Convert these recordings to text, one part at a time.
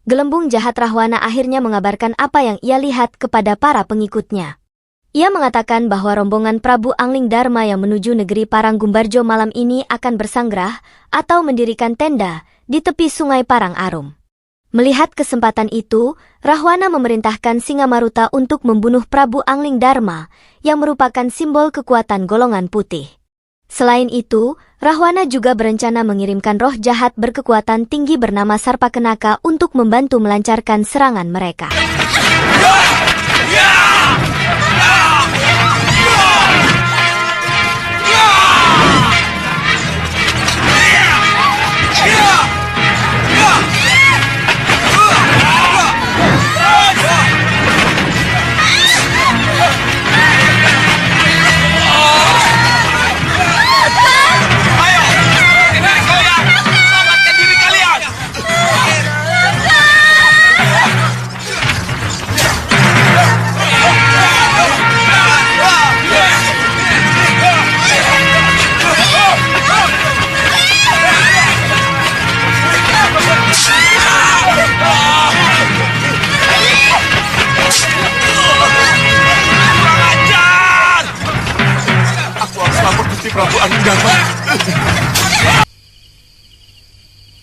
Gelembung jahat Rahwana akhirnya mengabarkan apa yang ia lihat kepada para pengikutnya. Ia mengatakan bahwa rombongan Prabu Angling Dharma yang menuju negeri Parangkumbarjo malam ini akan bersanggrah atau mendirikan tenda di tepi sungai Parang Arum. Melihat kesempatan itu, Rahwana memerintahkan Singamaruta untuk membunuh Prabu Angling Dharma yang merupakan simbol kekuatan golongan putih. Selain itu, Rahwana juga berencana mengirimkan roh jahat berkekuatan tinggi bernama Sarpakenaka untuk membantu melancarkan serangan mereka.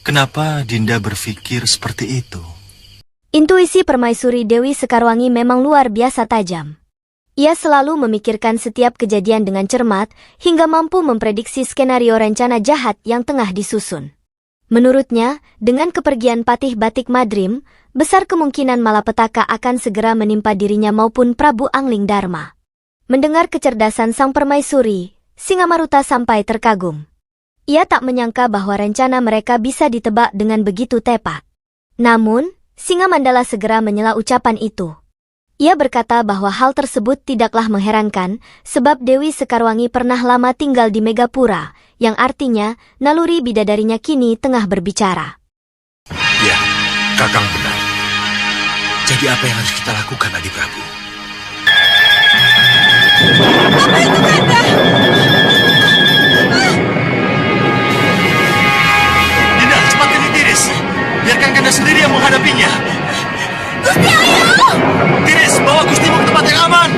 Kenapa Dinda berpikir seperti itu? Intuisi Permaisuri Dewi Sekarwangi memang luar biasa tajam. Ia selalu memikirkan setiap kejadian dengan cermat, hingga mampu memprediksi skenario rencana jahat yang tengah disusun. Menurutnya, dengan kepergian Patih Batik Madrim, besar kemungkinan malapetaka akan segera menimpa dirinya maupun Prabu Angling Dharma. Mendengar kecerdasan sang permaisuri, Singamaruta sampai terkagum. Ia tak menyangka bahwa rencana mereka bisa ditebak dengan begitu tepat. Namun, Singamandala segera menyela ucapan itu. Ia berkata bahwa hal tersebut tidaklah mengherankan, sebab Dewi Sekarwangi pernah lama tinggal di Megapura, yang artinya naluri bidadarinya kini tengah berbicara. Ya, Kakang benar. Jadi apa yang harus kita lakukan, Adi Prabu? Apa itu, Kanda? Dinda, cepat ini Tiris. Biarkan Kanda sendiri yang menghadapinya. Gusti Ayu! Tiris, bawa Gustimu ke tempat yang aman.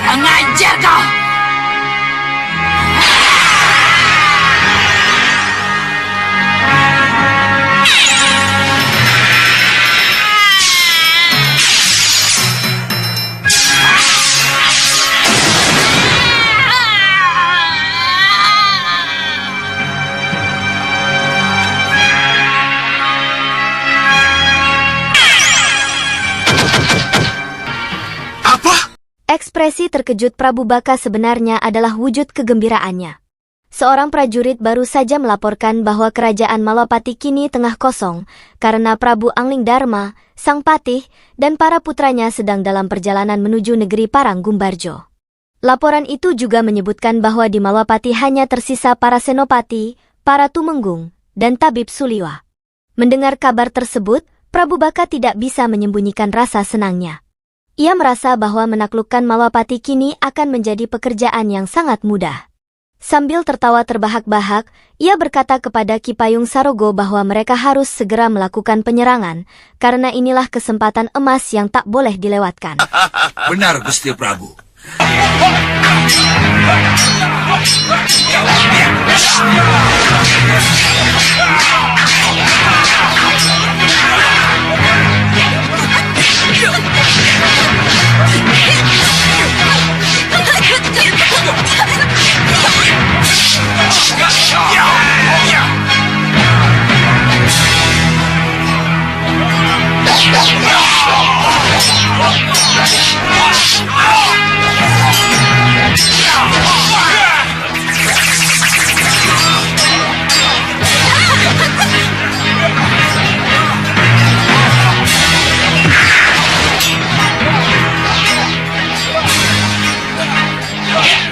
Kurang ajar kau! Ekspresi terkejut Prabu Baka sebenarnya adalah wujud kegembiraannya. Seorang prajurit baru saja melaporkan bahwa kerajaan Malapati kini tengah kosong, karena Prabu Angling Dharma, sang patih, dan para putranya sedang dalam perjalanan menuju negeri Parangkumbarjo. Laporan itu juga menyebutkan bahwa di Malapati hanya tersisa para senopati, para tumenggung, dan tabib Suliwa. Mendengar kabar tersebut, Prabu Baka tidak bisa menyembunyikan rasa senangnya. Ia merasa bahwa menaklukkan Malapati kini akan menjadi pekerjaan yang sangat mudah. Sambil tertawa terbahak-bahak, ia berkata kepada Ki Payung Sarogo bahwa mereka harus segera melakukan penyerangan, karena inilah kesempatan emas yang tak boleh dilewatkan. Benar, Gusti Prabu.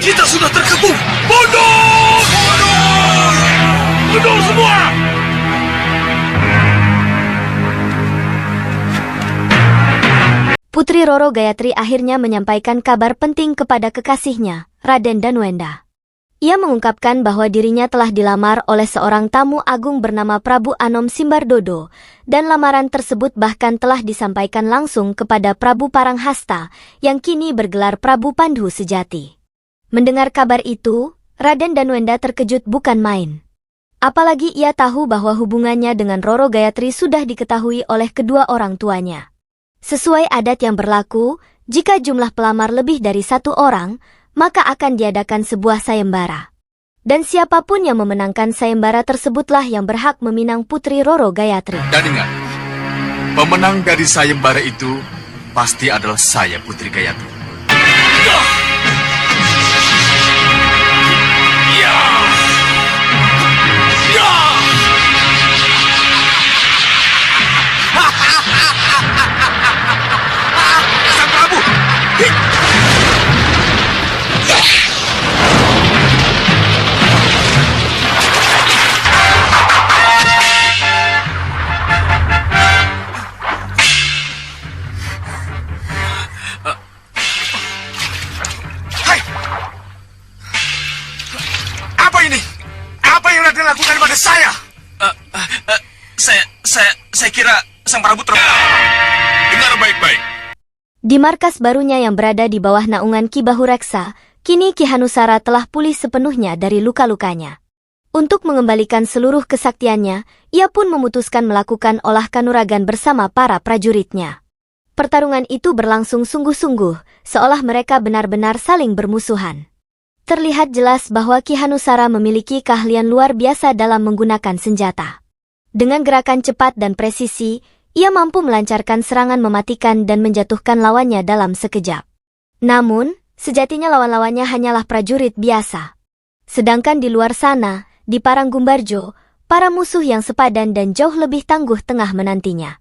Kita sudah terkepung. Mundur! Mundur! Mundur semua! Putri Roro Gayatri akhirnya menyampaikan kabar penting kepada kekasihnya, Raden Danwenda. Ia mengungkapkan bahwa dirinya telah dilamar oleh seorang tamu agung bernama Prabu Anom Simbardodo, dan lamaran tersebut bahkan telah disampaikan langsung kepada Prabu Paranghasta, yang kini bergelar Prabu Pandhu Sejati. Mendengar kabar itu, Raden Danwenda terkejut bukan main. Apalagi ia tahu bahwa hubungannya dengan Roro Gayatri sudah diketahui oleh kedua orang tuanya. Sesuai adat yang berlaku, jika jumlah pelamar lebih dari 1 orang, maka akan diadakan sebuah sayembara. Dan siapapun yang memenangkan sayembara tersebutlah yang berhak meminang Putri Roro Gayatri. Dan ingat, pemenang dari sayembara itu pasti adalah saya, Putri Gayatri. Sang Prabu! Hai! Apa ini? Apa yang Raden lakukan pada saya? Saya kira Sang Prabu Dengar baik-baik. Di markas barunya yang berada di bawah naungan Ki Bahureksa, kini Ki Hanusara telah pulih sepenuhnya dari luka-lukanya. Untuk mengembalikan seluruh kesaktiannya, ia pun memutuskan melakukan olah kanuragan bersama para prajuritnya. Pertarungan itu berlangsung sungguh-sungguh, seolah mereka benar-benar saling bermusuhan. Terlihat jelas bahwa Ki Hanusara memiliki keahlian luar biasa dalam menggunakan senjata. Dengan gerakan cepat dan presisi, ia mampu melancarkan serangan mematikan dan menjatuhkan lawannya dalam sekejap. Namun, sejatinya lawan-lawannya hanyalah prajurit biasa. Sedangkan di luar sana, di Paranggumbarjo, para musuh yang sepadan dan jauh lebih tangguh tengah menantinya.